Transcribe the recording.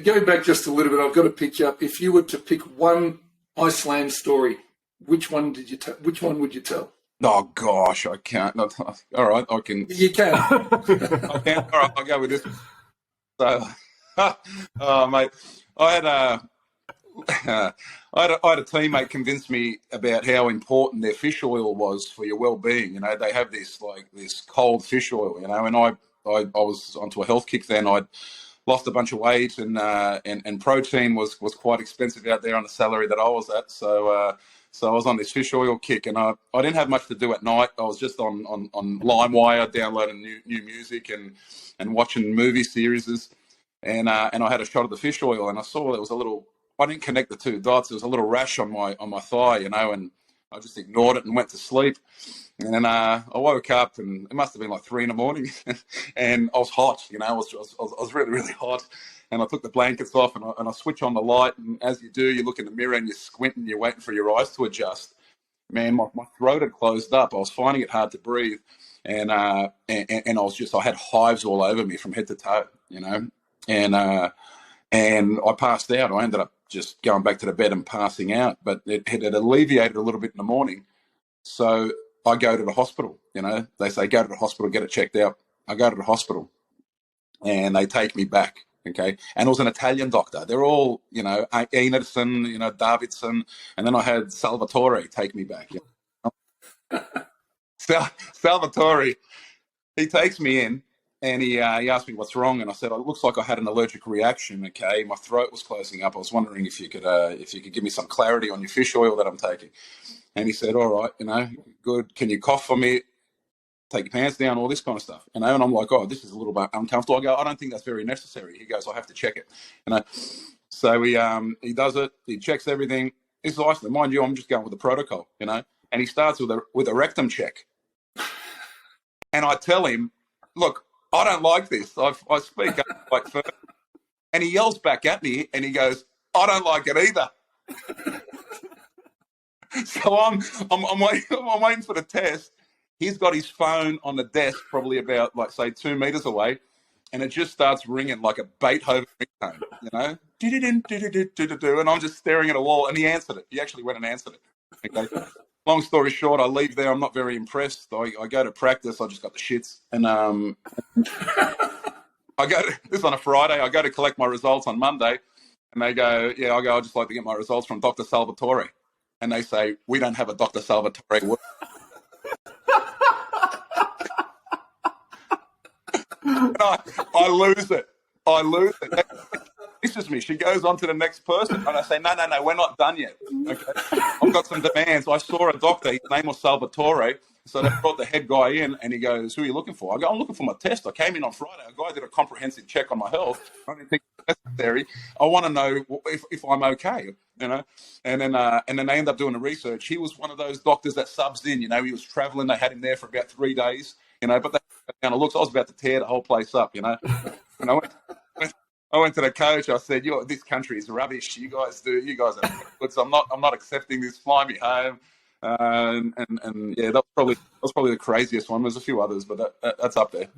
Go back just a little bit. I've got to pick you up. If you were to pick one Iceland story, which one which one would you tell? Oh gosh, I can't. All right, I can. You can. I can. All right, I'll go with this. So, oh mate, I had a I had a teammate convince me about how important their fish oil was for your well-being. You know, they have this cold fish oil. You know, and I was onto a health kick then. I'd lost a bunch of weight, and protein was quite expensive out there on the salary that I was at. So I was on this fish oil kick, and I didn't have much to do at night. I was just on LimeWire downloading new music and watching movie series, and I had a shot of the fish oil, and I saw there was a little. I didn't connect the two dots. There was a little rash on my thigh, you know, and I just ignored it and went to sleep. And then I woke up, and it must have been like 3 a.m, and I was hot, you know. I was really, really hot. And I took the blankets off, and I switch on the light. And as you do, you look in the mirror and you squint and you're waiting for your eyes to adjust. Man, my throat had closed up. I was finding it hard to breathe, and I had hives all over me from head to toe, you know. And I passed out. I ended up just going back to the bed and passing out. But it had alleviated a little bit in the morning. So I go to the hospital, you know. They say, go to the hospital, get it checked out. I go to the hospital, and they take me back, okay? And it was an Italian doctor. They're all, you know, Enerson, you know, Davidson. And then I had Salvatore take me back. You know? Salvatore, he takes me in, and he asked me what's wrong, and I said, "Oh, it looks like I had an allergic reaction. Okay, my throat was closing up. I was wondering if you could give me some clarity on your fish oil that I'm taking." And he said, "All right, you know, good. Can you cough for me? Take your pants down, all this kind of stuff." You know, and I'm like, "Oh, this is a little bit uncomfortable." I go, "I don't think that's very necessary." He goes, "I have to check it." You know, so he does it. He checks everything. It's Iceland, mind you. I'm just going with the protocol, you know. And he starts with a rectum check, and I tell him, "Look, I don't like this." I speak up like first, and he yells back at me, and he goes, "I don't like it either." So I'm waiting for the test. He's got his phone on the desk, probably about, like, say, 2 meters away, and it just starts ringing like a Beethoven ringtone, you know, and I'm just staring at a wall. And he answered it. He actually went and answered it. Okay. Long story short, I leave there. I'm not very impressed. I go to practice. I just got the shits, and this is on a Friday. I go to collect my results on Monday, and they go, "Yeah." I go, "I'd just like to get my results from Dr. Salvatore." And they say, "We don't have a Dr. Salvatore." And I lose it. This is me. She goes on to the next person, and I say, no, we're not done yet. Okay, I've got some demands. I saw a doctor. His name was Salvatore. So they brought the head guy in, and he goes, "Who are you looking for?" I go, "I'm looking for my test. I came in on Friday. A guy did a comprehensive check on my health. I don't think it's necessary. I want to know if I'm okay, you know." And then they end up doing the research. He was one of those doctors that subs in. You know, he was traveling. They had him there for about 3 days. You know, but they kind of looks. I was about to tear the whole place up. You know, and I went to the coach. I said, "This country is rubbish. You guys are good. So I'm not accepting this. Fly me home." And yeah, that was probably the craziest one. There's a few others, but that's up there.